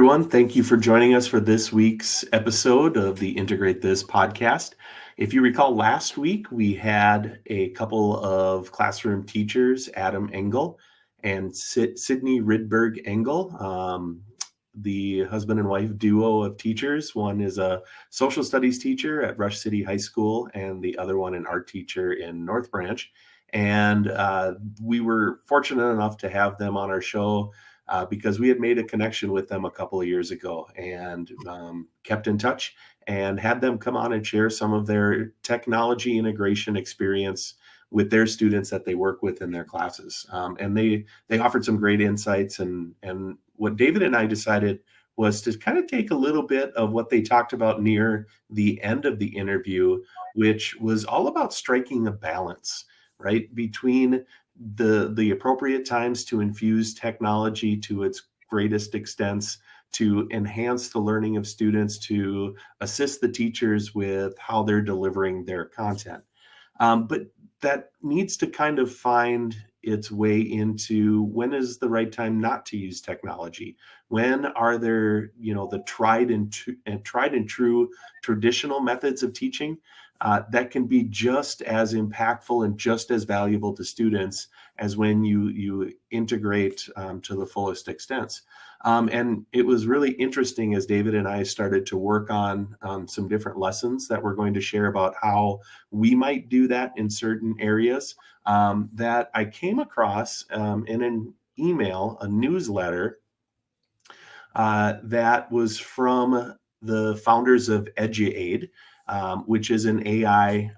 everyone. Thank you for joining us for this week's episode of the Integrate This podcast. If you recall, last week we had a couple of classroom teachers, Adam Engel and Sydney Rydberg Engel, the husband and wife duo of teachers. One is a social studies teacher at Rush City High School, and the other one an art teacher in North Branch. And we were fortunate enough to have them on our show because we had made a connection with them a couple of years ago and kept in touch and had them come on and share some of their technology integration experience with their students that they work with in their classes. And they offered some great insights. And what David and I decided was to kind of take a little bit of what they talked about near the end of the interview, which was all about striking a balance, right, between the appropriate times to infuse technology to its greatest extents, to enhance the learning of students, to assist the teachers with how they're delivering their content. But that needs to kind of find its way into when is the right time not to use technology. When are there, the tried and true traditional methods of teaching that can be just as impactful and just as valuable to students as when you integrate to the fullest extent. And it was really interesting as David and I started to work on some different lessons that we're going to share about how we might do that in certain areas, that I came across in an email, a newsletter that was from the founders of Eduaide, which is an AI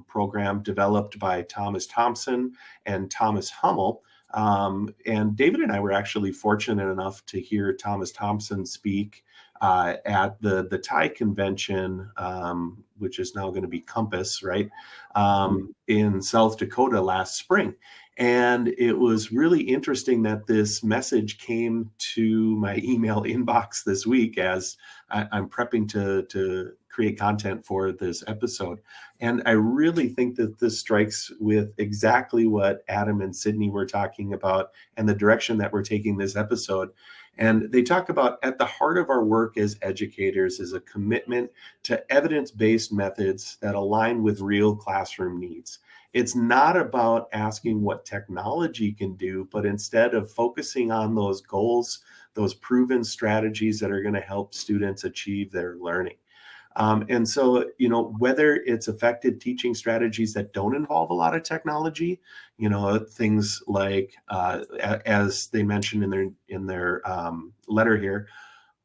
program developed by Thomas Thompson and Thomas Hummel. And David and I were actually fortunate enough to hear Thomas Thompson speak at the TIE convention, which is now going to be Compass, right, in South Dakota last spring. And it was really interesting that this message came to my email inbox this week as I'm prepping to create content for this episode. And I really think that this strikes with exactly what Adam and Sydney were talking about and the direction that we're taking this episode. And they talk about at the heart of our work as educators is a commitment to evidence-based methods that align with real classroom needs. It's not about asking what technology can do, but instead of focusing on those goals, those proven strategies that are going to help students achieve their learning. And so, whether it's effective teaching strategies that don't involve a lot of technology, things like, as they mentioned in their letter here,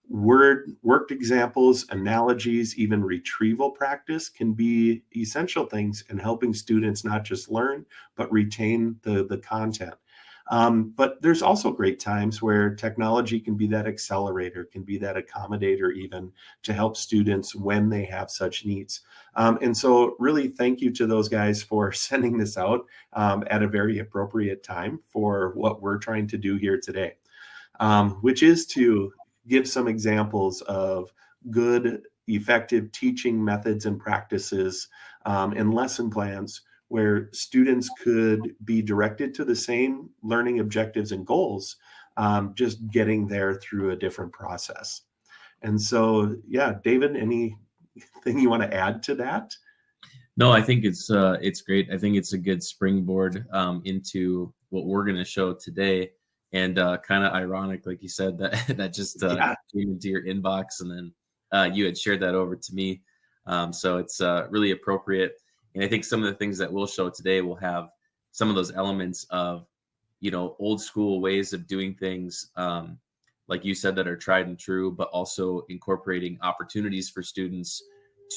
worked examples, analogies, even retrieval practice can be essential things in helping students not just learn, but retain the content. But there's also great times where technology can be that accelerator, can be that accommodator even to help students when they have such needs. And so really thank you to those guys for sending this out at a very appropriate time for what we're trying to do here today, which is to give some examples of good, effective teaching methods and practices and lesson plans where students could be directed to the same learning objectives and goals, just getting there through a different process. And so, yeah, David, anything you want to add to that? No, I think it's great. I think it's a good springboard into what we're going to show today. And kind of ironic, like you said, that just came into your inbox, and then you had shared that over to me. So it's really appropriate. And I think some of the things that we'll show today will have some of those elements of, old school ways of doing things, like you said, that are tried and true, but also incorporating opportunities for students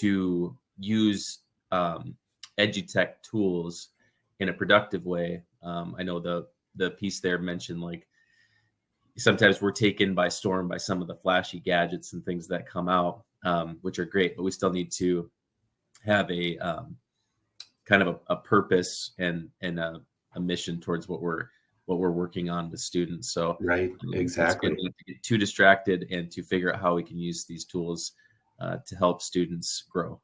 to use EdTech tools in a productive way. I know the piece there mentioned, like, sometimes we're taken by storm by some of the flashy gadgets and things that come out, which are great, but we still need to have a kind of a purpose and a mission towards what we're working on with students. So right, exactly. Not to get too distracted and to figure out how we can use these tools to help students grow.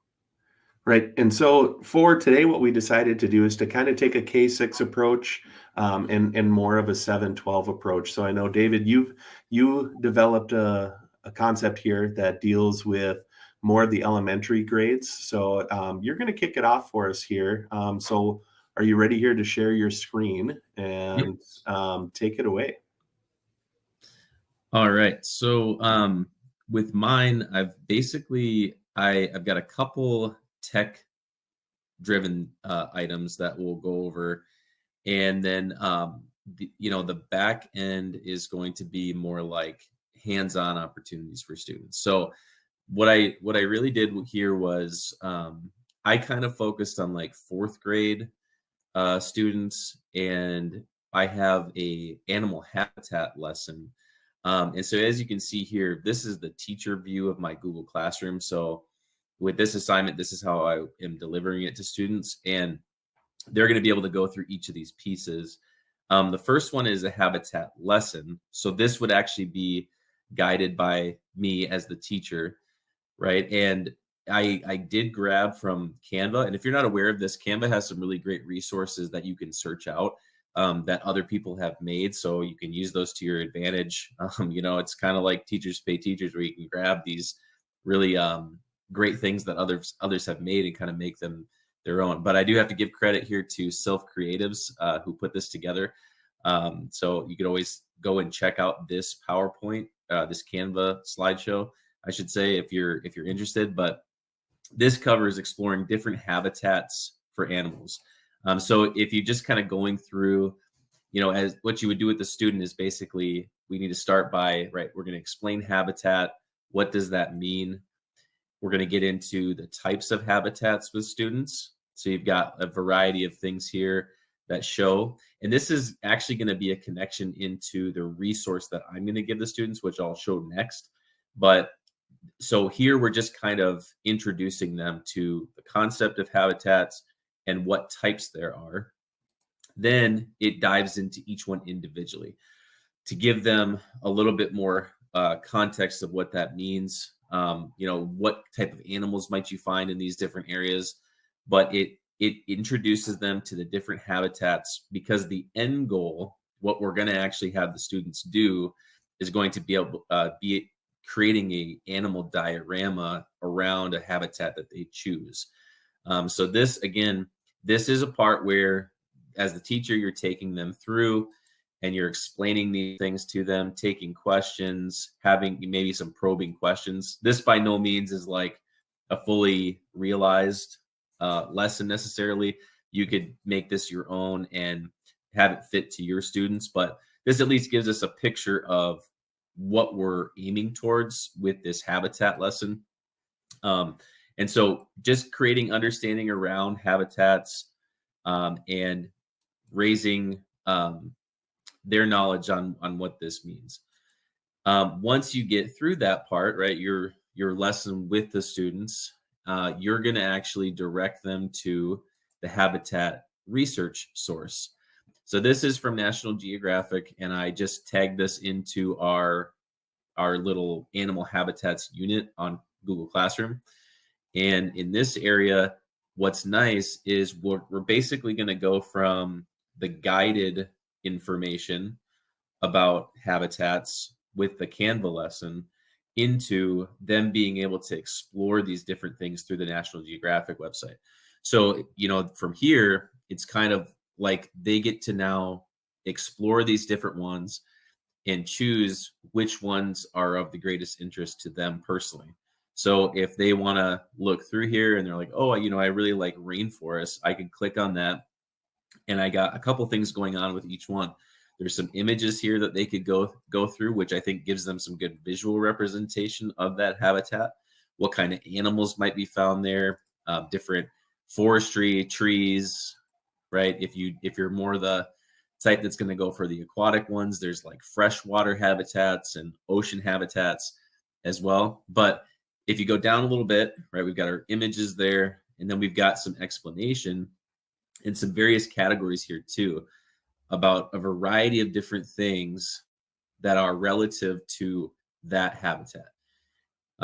Right. And so for today, what we decided to do is to kind of take a K-6 approach and more of a 7-12 approach. So I know, David, you developed a a concept here that deals with more of the elementary grades. So you're going to kick it off for us here. So are you ready here to share your screen and take it away? All right. So with mine, I've got a couple tech driven items that we'll go over, and then the back end is going to be more like hands-on opportunities for students. So what I really did here was I kind of focused on like fourth grade students, and I have a animal habitat lesson. And so as you can see here, this is the teacher view of my Google Classroom. So with this assignment, this is how I am delivering it to students, and they're going to be able to go through each of these pieces. The first one is a habitat lesson. So this would actually be guided by me as the teacher, right? And I did grab from Canva, and if you're not aware of this, Canva has some really great resources that you can search out that other people have made, so you can use those to your advantage. It's kind of like Teachers Pay Teachers, where you can grab these really great things that others have made and kind of make them their own. But I do have to give credit here to Self Creatives who put this together. So you could always go and check out this PowerPoint, this Canva slideshow, I should say, if you're interested. But this covers exploring different habitats for animals. So if you're just kind of going through, as what you would do with the student is basically, we need to start by, right, we're going to explain habitat. What does that mean? We're going to get into the types of habitats with students. So you've got a variety of things here that show, and this is actually going to be a connection into the resource that I'm going to give the students, which I'll show next. But so here we're just kind of introducing them to the concept of habitats and what types there are. Then it dives into each one individually to give them a little bit more context of what that means. What type of animals might you find in these different areas, but it introduces them to the different habitats, because the end goal, what we're going to actually have the students do, is going to be able be creating a animal diorama around a habitat that they choose. So this is a part where, as the teacher, you're taking them through and you're explaining these things to them, taking questions, having maybe some probing questions. This by no means is like a fully realized lesson necessarily. You could make this your own and have it fit to your students, but this at least gives us a picture of what we're aiming towards with this habitat lesson. And so just creating understanding around habitats and raising their knowledge on what this means. Once you get through that part, right, your lesson with the students, you're going to actually direct them to the habitat research source. So this is from National Geographic, and I just tagged this into our little animal habitats unit on Google Classroom. And in this area, what's nice is we're basically going to go from the guided information about habitats with the Canva lesson into them being able to explore these different things through the National Geographic website. So, from here, it's kind of like they get to now explore these different ones and choose which ones are of the greatest interest to them personally. So if they want to look through here and they're like, oh, I really like rainforest, I can click on that. And I got a couple things going on with each one. There's some images here that they could go through, which I think gives them some good visual representation of that habitat. What kind of animals might be found there, different forestry, trees, right? If you're more the type that's going to go for the aquatic ones, there's like freshwater habitats and ocean habitats as well. But if you go down a little bit, right, we've got our images there, and then we've got some explanation and some various categories here too about a variety of different things that are relative to that habitat.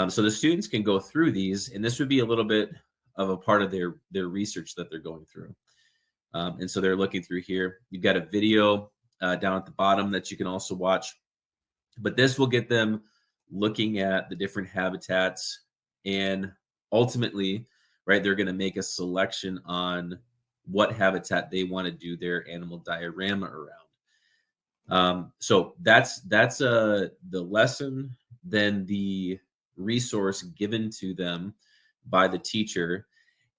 So the students can go through these, and this would be a little bit of a part of their research that they're going through. And so they're looking through here. You've got a video down at the bottom that you can also watch. But this will get them looking at the different habitats, and ultimately, right, they're going to make a selection on what habitat they want to do their animal diorama around. So that's the lesson, then the resource given to them by the teacher.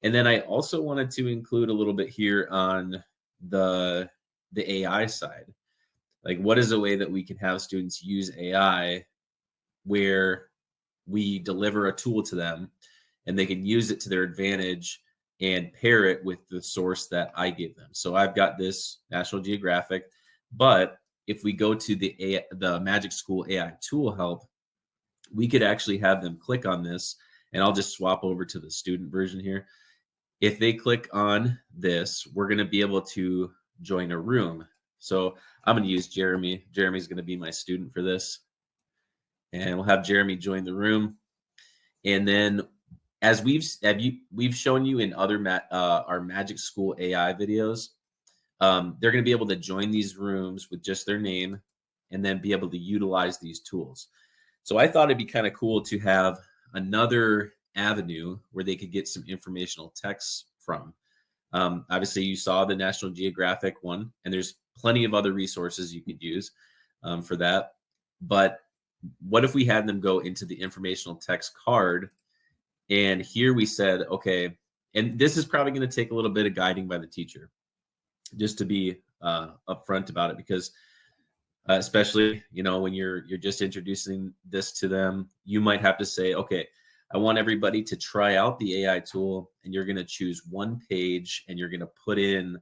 And then I also wanted to include a little bit here on the AI side. Like, what is a way that we can have students use AI where we deliver a tool to them and they can use it to their advantage and pair it with the source that I give them. So I've got this National Geographic, but if we go to the Magic School AI tool help, we could actually have them click on this, and I'll just swap over to the student version here. If they click on this, we're going to be able to join a room. So I'm going to use Jeremy. Jeremy's going to be my student for this. And we'll have Jeremy join the room. And then as we've shown you in other our Magic School AI videos, they're going to be able to join these rooms with just their name and then be able to utilize these tools. So I thought it'd be kind of cool to have another avenue where they could get some informational texts from. Obviously, you saw the National Geographic one, and there's plenty of other resources you could use for that. But what if we had them go into the informational text card? And here we said, okay, and this is probably going to take a little bit of guiding by the teacher, just to be upfront about it, because especially, when you're just introducing this to them, you might have to say, okay, I want everybody to try out the AI tool, and you're going to choose one page and you're going to put in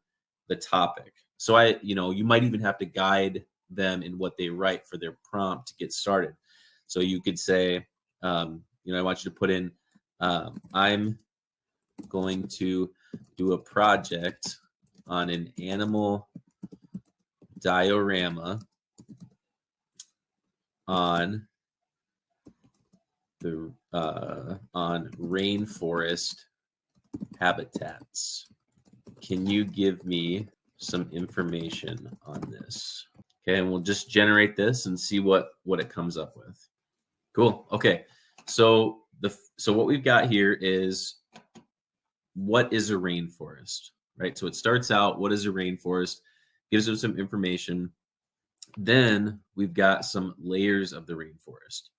the topic. So you might even have to guide them in what they write for their prompt to get started. So you could say, I want you to put in, I'm going to do a project on an animal diorama on the on rainforest habitats. Can you give me some information on this? Okay, and we'll just generate this and see what it comes up with. Cool. Okay, so what we've got here is, what is a rainforest, right? So it starts out, what is a rainforest? Gives them some information. Then we've got some layers of the rainforest.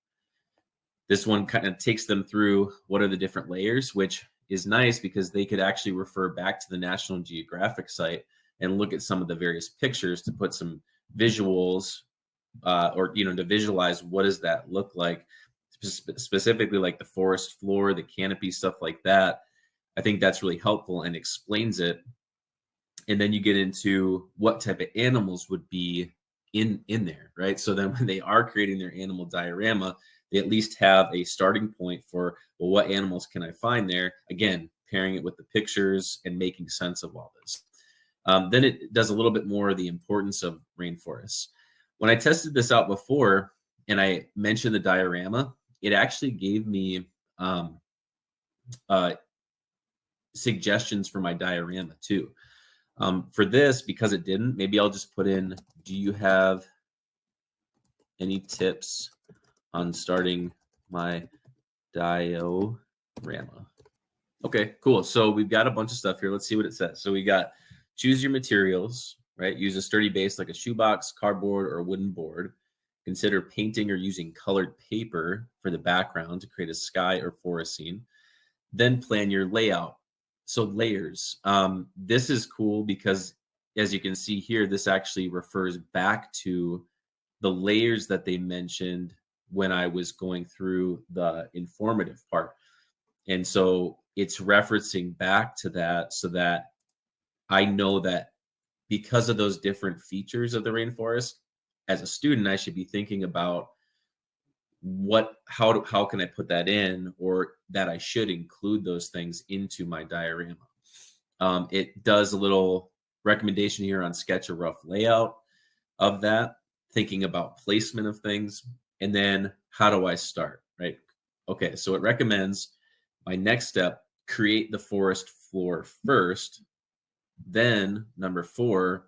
This one kind of takes them through what are the different layers, which is nice because they could actually refer back to the National Geographic site and look at some of the various pictures to put some visuals or to visualize what does that look like, specifically like the forest floor, the canopy, stuff like that. I think that's really helpful and explains it. And then you get into what type of animals would be in there, right? So then when they are creating their animal diorama, they at least have a starting point for, well, what animals can I find there? Again, pairing it with the pictures and making sense of all this. Then it does a little bit more of the importance of rainforests. When I tested this out before and I mentioned the diorama, it actually gave me suggestions for my diorama too. For this, because it didn't, maybe I'll just put in, do you have any tips on starting my diorama? Okay, cool. So we've got a bunch of stuff here. Let's see what it says. So we got choose your materials, right? Use a sturdy base like a shoebox, cardboard, or a wooden board. Consider painting or using colored paper for the background to create a sky or forest scene. Then plan your layout. So layers. This is cool because, as you can see here, this actually refers back to the layers that they mentioned when I was going through the informative part. And so it's referencing back to that so that I know that because of those different features of the rainforest, as a student, I should be thinking about how can I put that in, or that I should include those things into my diorama. It does a little recommendation here on sketch a rough layout of that, thinking about placement of things, and then how do I start, right? Okay, so it recommends my next step, create the forest floor first. Then number 4,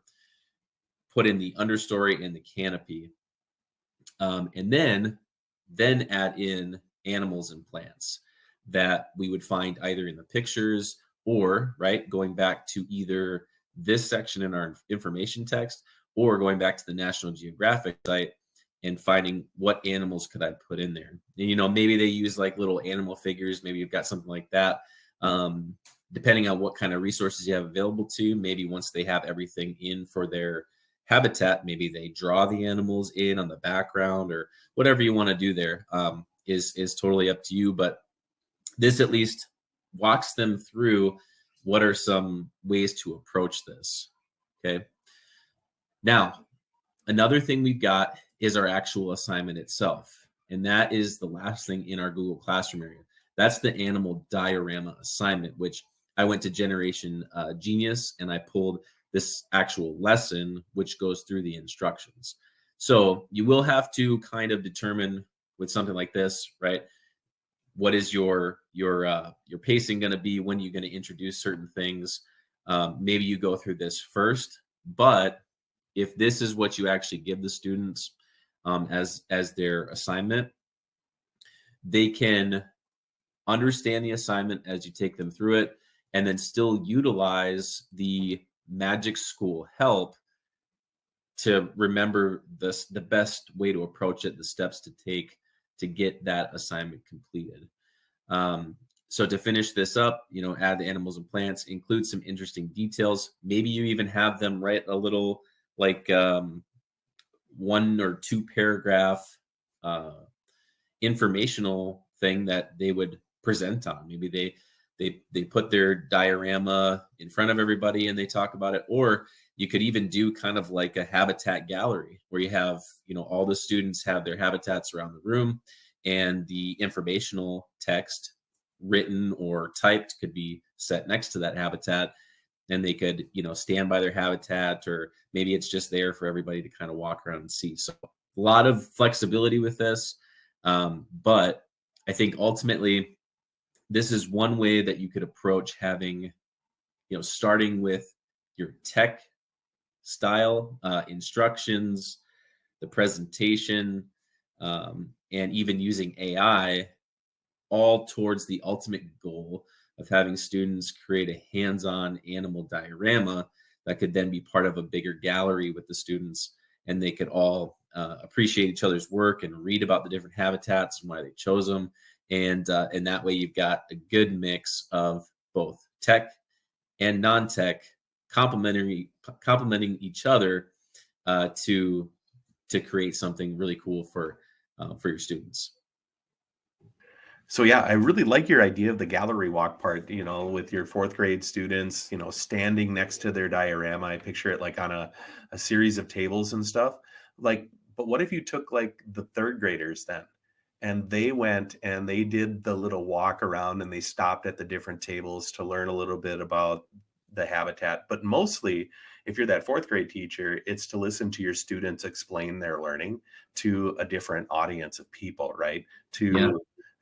put in the understory and the canopy. And then then add in animals and plants that we would find either in the pictures or, right, going back to either this section in our information text or going back to the National Geographic site and finding what animals could I put in there. And, maybe they use like little animal figures. Maybe you've got something like that. Depending on what kind of resources you have available to you, maybe once they have everything in for their habitat, maybe they draw the animals in on the background or whatever you want to do there, is totally up to you. But this at least walks them through what are some ways to approach this. Okay. Now, another thing we've got is our actual assignment itself. And that is the last thing in our Google Classroom area. That's the animal diorama assignment, which I went to Generation Genius and I pulled this actual lesson, which goes through the instructions. So you will have to kind of determine with something like this, right? What is your pacing going to be? When you're going to introduce certain things? Maybe you go through this first, but if this is what you actually give the students as their assignment, they can understand the assignment as you take them through it, and then still utilize the Magic School help to remember the best way to approach it, the steps to take to get that assignment completed. So to finish this up, add the animals and plants, include some interesting details. Maybe you even have them write a little like 1 or 2 paragraph informational thing that they would present on. Maybe they put their diorama in front of everybody and they talk about it. Or you could even do kind of like a habitat gallery where you have, all the students have their habitats around the room, and the informational text, written or typed, could be set next to that habitat, and they could, stand by their habitat, or maybe it's just there for everybody to kind of walk around and see. So a lot of flexibility with this. But I think ultimately this is one way that you could approach having, starting with your tech style, instructions, the presentation, and even using AI, all towards the ultimate goal of having students create a hands-on animal diorama that could then be part of a bigger gallery with the students, and they could all appreciate each other's work and read about the different habitats and why they chose them. And that way you've got a good mix of both tech and non-tech complementing each other to create something really cool for your students. So yeah, I really like your idea of the gallery walk part, with your fourth grade students, standing next to their diorama. I picture it like on a series of tables and stuff. Like, but what if you took like the third graders then, and they went and they did the little walk around and they stopped at the different tables to learn a little bit about the habitat. But mostly, if you're that fourth grade teacher, it's to listen to your students explain their learning to a different audience of people, right? Yeah.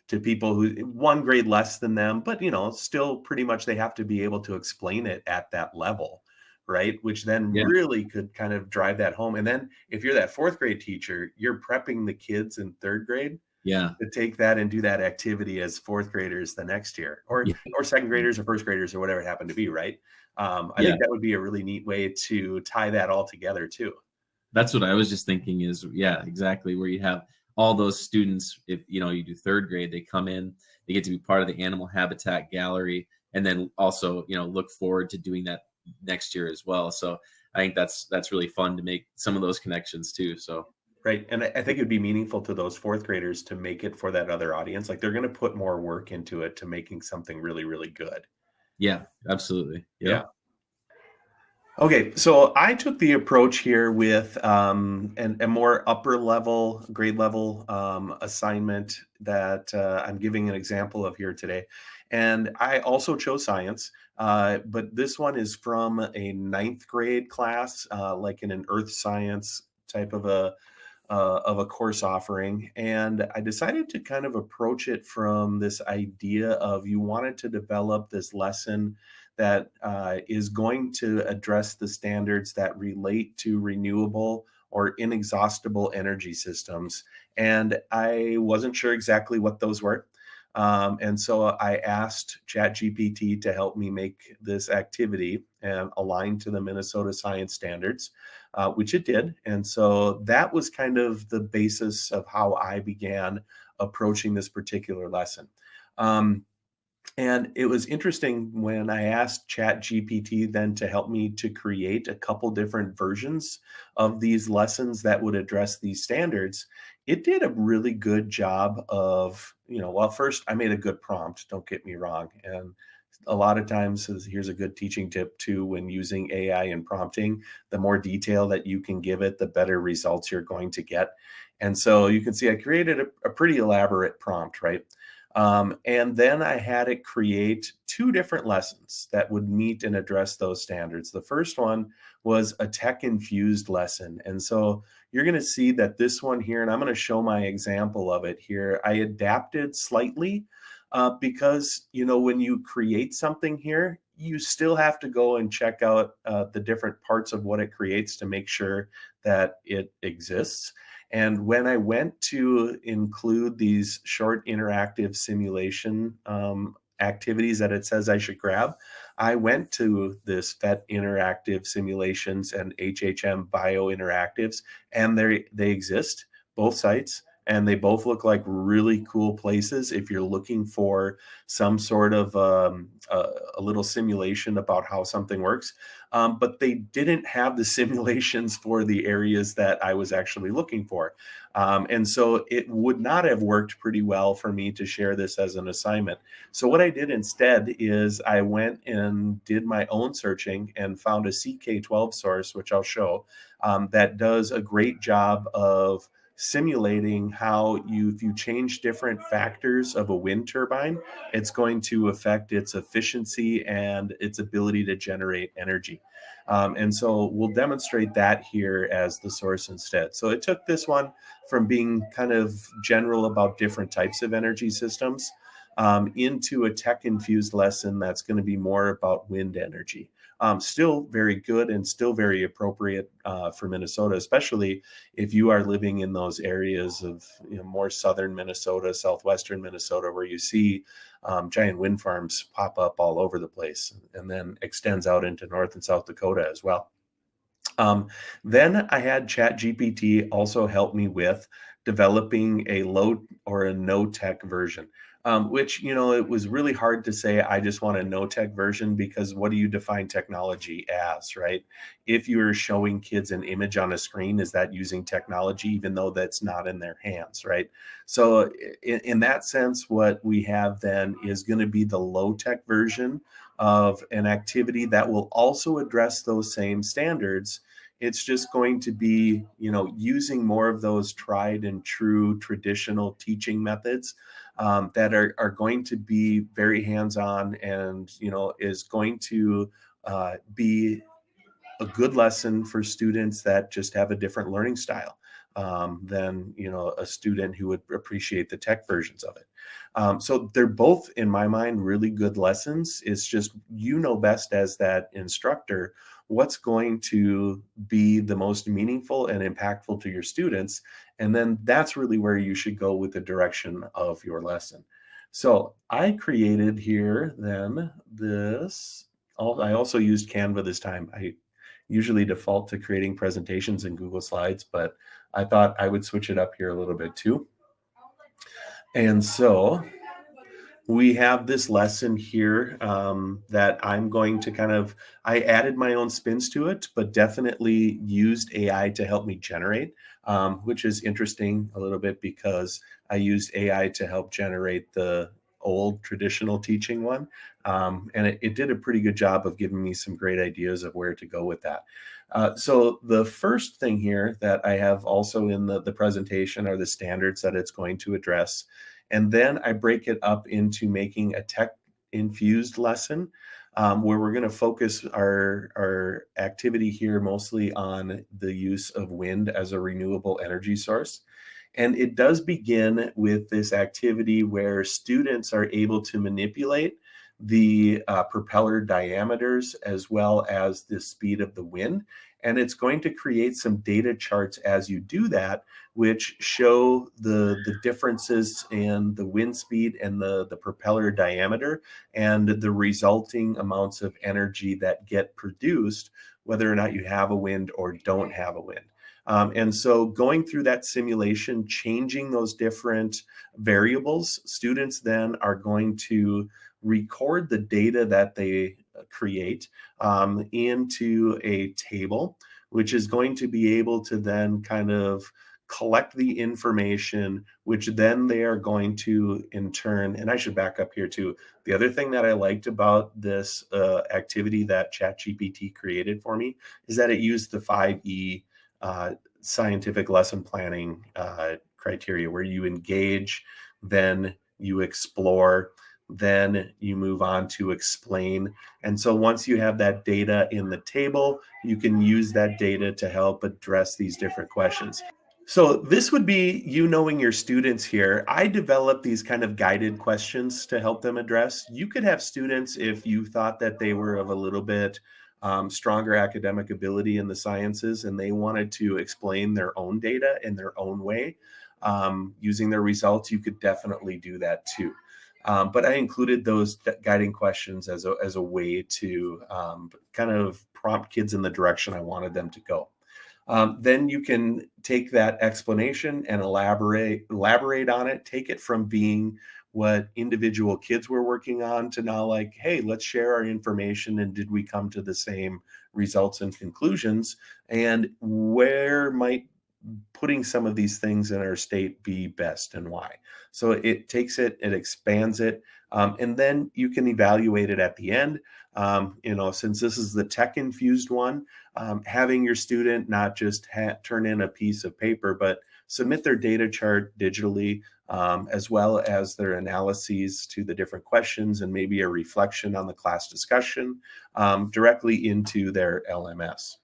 To people who one grade less than them, but still pretty much they have to be able to explain it at that level, right? Which then Yeah. really could kind of drive that home. And then if you're that fourth grade teacher, you're prepping the kids in third grade Yeah. to take that and do that activity as fourth graders the next year, or Yeah. second graders or first graders or whatever it happened to be, right? I Yeah. think that would be a really neat way to tie that all together too. That's what I was just thinking is, yeah, exactly. Where you have all those students, if you do third grade, they come in, they get to be part of the animal habitat gallery, and then also, look forward to doing that next year as well. So I think that's really fun to make some of those connections too. So Right. And I think it'd be meaningful to those fourth graders to make it for that other audience. Like they're going to put more work into it to making something really, really good. yeah, absolutely. Yeah. Yep. Okay, so I took the approach here with a more upper level, grade level assignment that I'm giving an example of here today. And I also chose science, but this one is from a ninth grade class, like in an earth science type of a course offering. And I decided to kind of approach it from this idea of you wanted to develop this lesson that is going to address the standards that relate to renewable or inexhaustible energy systems. And I wasn't sure exactly what those were. And so I asked ChatGPT to help me make this activity and align to the Minnesota science standards, which it did. And so that was kind of the basis of how I began approaching this particular lesson. Um, and it was interesting when I asked ChatGPT then to help me to create a couple different versions of these lessons that would address these standards. It did a really good job of, well, first I made a good prompt, don't get me wrong. And a lot of times, here's a good teaching tip too, when using AI and prompting, the more detail that you can give it, the better results you're going to get. And so you can see I created a pretty elaborate prompt, right? And then I had it create two different lessons that would meet and address those standards. The first one was a tech-infused lesson. And so you're going to see that this one here, and I'm going to show my example of it here, I adapted slightly because, when you create something here, you still have to go and check out the different parts of what it creates to make sure that it exists. And when I went to include these short interactive simulation activities that it says I should grab, I went to this PhET Interactive Simulations and HHM Bio Interactives, and they exist, both sites, and they both look like really cool places if you're looking for some sort of a little simulation about how something works. But they didn't have the simulations for the areas that I was actually looking for. And so it would not have worked pretty well for me to share this as an assignment. So what I did instead is I went and did my own searching and found a CK12 source, which I'll show, that does a great job of simulating how if you change different factors of a wind turbine, it's going to affect its efficiency and its ability to generate energy. And so we'll demonstrate that here as the source instead. So it took this one from being kind of general about different types of energy systems into a tech-infused lesson that's going to be more about wind energy. Still very good and still very appropriate for Minnesota, especially if you are living in those areas of more southern Minnesota, southwestern Minnesota, where you see giant wind farms pop up all over the place, and then extends out into North and South Dakota as well. Then I had ChatGPT also help me with developing a low or a no tech version, which, it was really hard to say, I just want a no tech version, because what do you define technology as, right? If you're showing kids an image on a screen, is that using technology, even though that's not in their hands, right? So in that sense, what we have then is going to be the low tech version of an activity that will also address those same standards. It's just going to be, using more of those tried and true traditional teaching methods that are going to be very hands-on, and, is going to be a good lesson for students that just have a different learning style than a student who would appreciate the tech versions of it. So they're both, in my mind, really good lessons. It's just best as that instructor what's going to be the most meaningful and impactful to your students, and then that's really where you should go with the direction of your lesson. So I created here then this. I also used Canva this time. I usually default to creating presentations in Google Slides, but I thought I would switch it up here a little bit too. And so we have this lesson here that I'm going to I added my own spins to it, but definitely used AI to help me generate, which is interesting a little bit because I used AI to help generate the old traditional teaching one. And it did a pretty good job of giving me some great ideas of where to go with that. So the first thing here that I have also in the presentation are the standards that it's going to address. And then I break it up into making a tech-infused lesson where we're going to focus our activity here mostly on the use of wind as a renewable energy source. And it does begin with this activity where students are able to manipulate the propeller diameters as well as the speed of the wind. And it's going to create some data charts as you do that, which show the differences in the wind speed and the propeller diameter and the resulting amounts of energy that get produced, whether or not you have a wind or don't have a wind. And so going through that simulation, changing those different variables, students then are going to record the data that they create into a table, which is going to be able to then kind of collect the information, which then they are going to in turn, and I should back up here too. The other thing that I liked about this activity that ChatGPT created for me is that it used the 5E scientific lesson planning criteria, where you engage, then you explore, then you move on to explain. And so once you have that data in the table, you can use that data to help address these different questions. So this would be you knowing your students here. I develop these kind of guided questions to help them address. You could have students, if you thought that they were of a little bit stronger academic ability in the sciences and they wanted to explain their own data in their own way using their results, you could definitely do that too. But I included those guiding questions as a way to kind of prompt kids in the direction I wanted them to go. Then you can take that explanation and elaborate on it, take it from being what individual kids were working on to now like, hey, let's share our information, and did we come to the same results and conclusions, and where might putting some of these things in our state be best and why. So it takes it, it expands it, and then you can evaluate it at the end. Since this is the tech-infused one, having your student not just turn in a piece of paper, but submit their data chart digitally, as well as their analyses to the different questions and maybe a reflection on the class discussion directly into their LMS,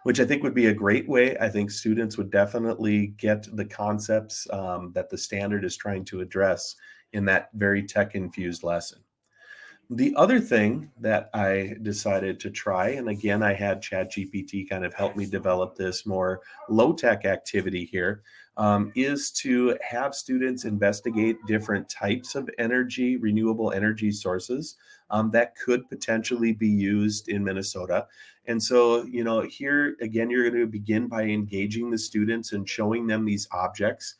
which I think would be a great way. I think students would definitely get the concepts that the standard is trying to address in that very tech-infused lesson. The other thing that I decided to try, and again, I had ChatGPT kind of help me develop this more low-tech activity here, is to have students investigate different types of energy, renewable energy sources that could potentially be used in Minnesota. And so, here again, you're going to begin by engaging the students and showing them these objects.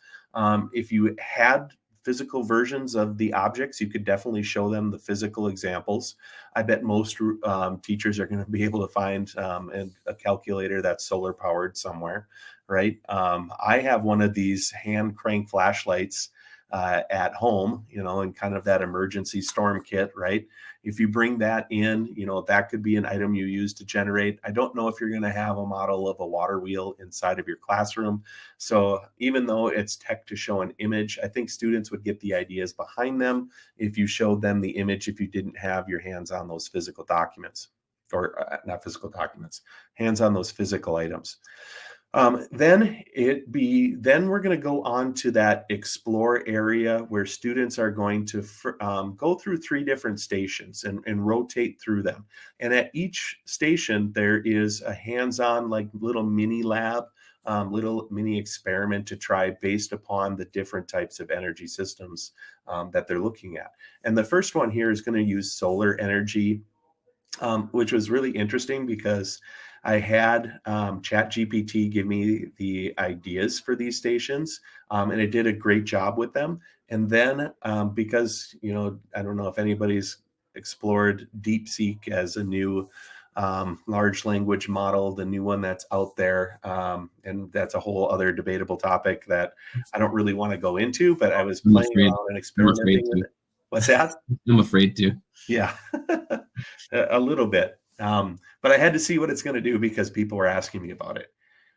If you had physical versions of the objects, you could definitely show them the physical examples. I bet most teachers are going to be able to find a calculator that's solar powered somewhere, right? I have one of these hand crank flashlights at home, and kind of that emergency storm kit, right? If you bring that in, that could be an item you use to generate. I don't know if you're going to have a model of a water wheel inside of your classroom. So even though it's tech to show an image, I think students would get the ideas behind them if you showed them the image, if you didn't have your hands on those physical documents, or not physical documents, hands on those physical items. Then we're going to go on to that explore area where students are going to go through 3 different stations and rotate through them. And at each station, there is a hands-on like little mini lab, little mini experiment to try based upon the different types of energy systems that they're looking at. And the first one here is going to use solar energy, which was really interesting because I had ChatGPT give me the ideas for these stations, and it did a great job with them. And then because, I don't know if anybody's explored DeepSeek as a new large language model, the new one that's out there. And that's a whole other debatable topic that I don't really want to go into, but I was playing around and experimenting with it. What's that? I'm afraid to. Yeah, a little bit. But I had to see what it's going to do because people were asking me about it.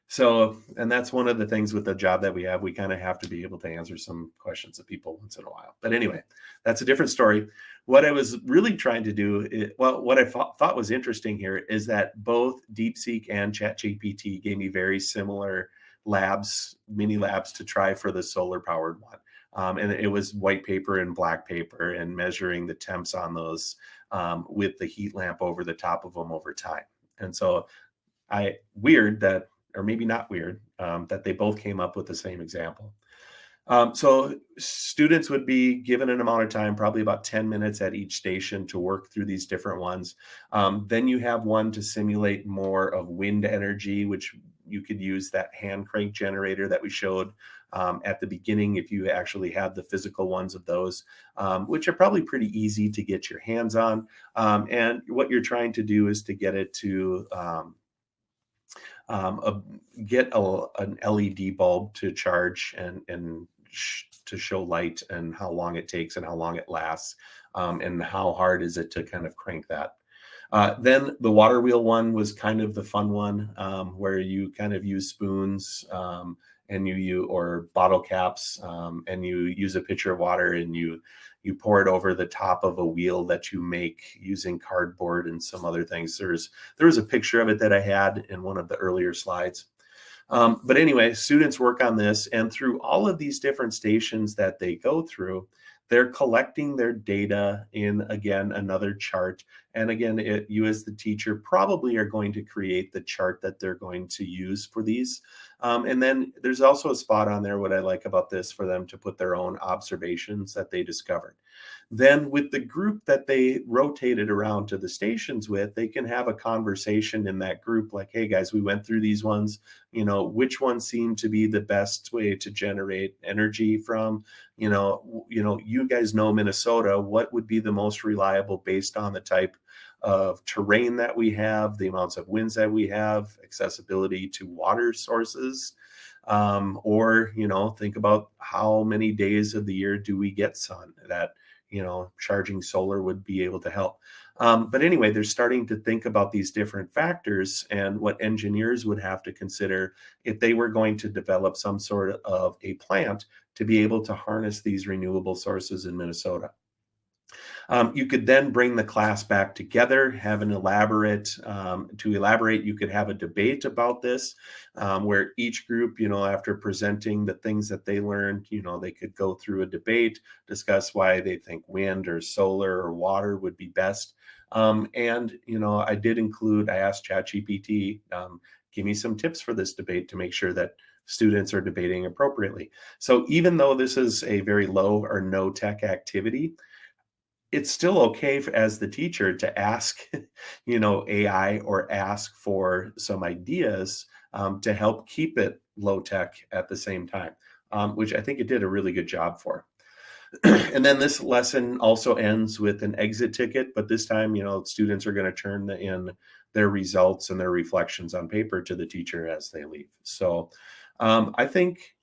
So, and that's one of the things with the job that we have. We kind of have to be able to answer some questions of people once in a while. But anyway, that's a different story. What I was really trying to do, what I thought was interesting here is that both DeepSeek and ChatGPT gave me very similar labs, mini labs to try for the solar powered one. And it was white paper and black paper, and measuring the temps on those with the heat lamp over the top of them over time. And so weird that, or maybe not weird, that they both came up with the same example. So students would be given an amount of time, probably about 10 minutes at each station, to work through these different ones. Then you have one to simulate more of wind energy, which you could use that hand crank generator that we showed at the beginning, if you actually have the physical ones of those, which are probably pretty easy to get your hands on. And what you're trying to do is to get it to get an LED bulb to charge and to show light, and how long it takes and how long it lasts, and how hard is it to kind of crank that. Then the water wheel one was kind of the fun one, where you kind of use spoons, and or bottle caps, and you use a pitcher of water, and you pour it over the top of a wheel that you make using cardboard and some other things. There was a picture of it that I had in one of the earlier slides. But anyway, students work on this, and through all of these different stations that they go through, they're collecting their data in, again, another chart. And again, you as the teacher probably are going to create the chart that they're going to use for these. And then there's also a spot on there, what I like about this, for them to put their own observations that they discovered. Then with the group that they rotated around to the stations with, they can have a conversation in that group, like, hey guys, we went through these ones, which one seemed to be the best way to generate energy from, you guys know Minnesota, what would be the most reliable based on the type of terrain that we have, the amounts of winds that we have, accessibility to water sources, or think about how many days of the year do we get sun that charging solar would be able to help. But anyway, they're starting to think about these different factors and what engineers would have to consider if they were going to develop some sort of a plant to be able to harness these renewable sources in Minnesota. You could then bring the class back together, have an to elaborate, you could have a debate about this, where each group, after presenting the things that they learned, they could go through a debate, discuss why they think wind or solar or water would be best. And, I asked ChatGPT, give me some tips for this debate to make sure that students are debating appropriately. So even though this is a very low or no tech activity, it's still okay as the teacher to ask, AI, or ask for some ideas to help keep it low tech at the same time, which I think it did a really good job for. And then this lesson also ends with an exit ticket, but this time, students are going to turn in their results and their reflections on paper to the teacher as they leave. So I think,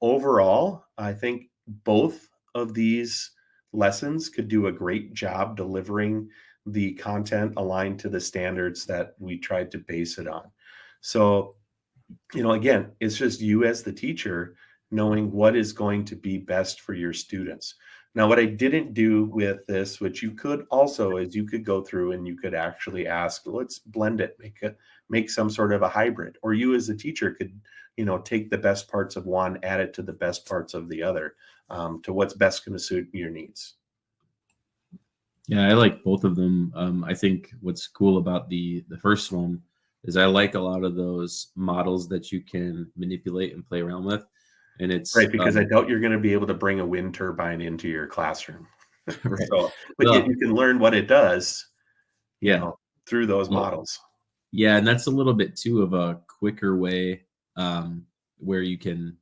overall, I think both of these lessons could do a great job delivering the content aligned to the standards that we tried to base it on. So, again, it's just you as the teacher knowing what is going to be best for your students. Now, what I didn't do with this, which you could also, is you could go through and you could actually ask, let's blend it, make some sort of a hybrid, or you as a teacher could, take the best parts of one, add it to the best parts of the other, to what's best going to suit your needs. Yeah, I like both of them. I think what's cool about the first one is I like a lot of those models that you can manipulate and play around with. And it's right, because I doubt you're going to be able to bring a wind turbine into your classroom. right. So, but yet you can learn what it does, through those models. Yeah, and that's a little bit too of a quicker way, where you can,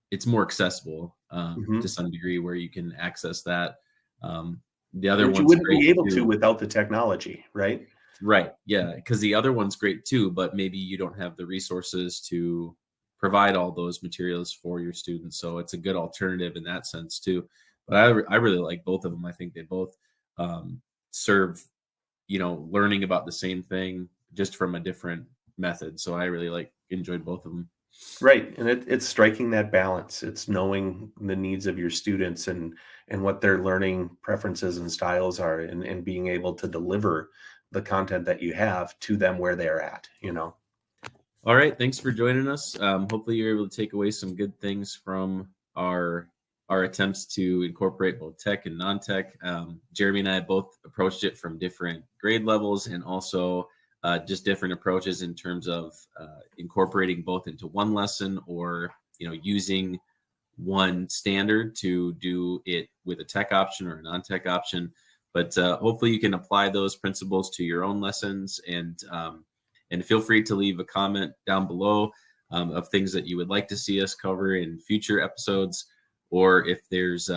it's more accessible to some degree, where you can access that. The other Which you one's wouldn't great be able too. to without the technology, right? Right. Yeah, because the other one's great too, but maybe you don't have the resources to provide all those materials for your students. So it's a good alternative in that sense too. But I really like both of them. I think they both serve, learning about the same thing just from a different method. So I really enjoyed both of them. Right. And it's striking that balance. It's knowing the needs of your students and what their learning preferences and styles are, and being able to deliver the content that you have to them where they're at, All right. Thanks for joining us. Hopefully you're able to take away some good things from our our attempts to incorporate both tech and non-tech. Jeremy and I both approached it from different grade levels, and also just different approaches in terms of incorporating both into one lesson, or using one standard to do it with a tech option or a non-tech option. But hopefully you can apply those principles to your own lessons, and feel free to leave a comment down below of things that you would like to see us cover in future episodes, or if there's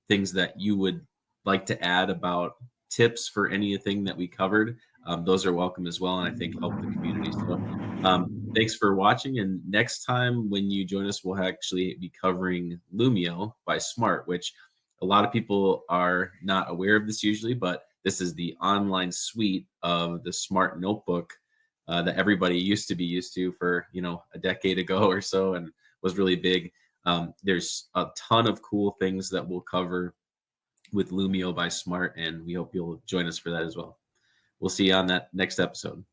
things that you would like to add about tips for anything that we covered. Those are welcome as well, and I think help the community. So thanks for watching, and next time when you join us, we'll actually be covering Lumio by Smart, which a lot of people are not aware of this usually, but this is the online suite of the Smart notebook that everybody used to be used to for a decade ago or so, and was really big. There's a ton of cool things that we'll cover with Lumio by Smart, and we hope you'll join us for that as well. We'll see you on that next episode.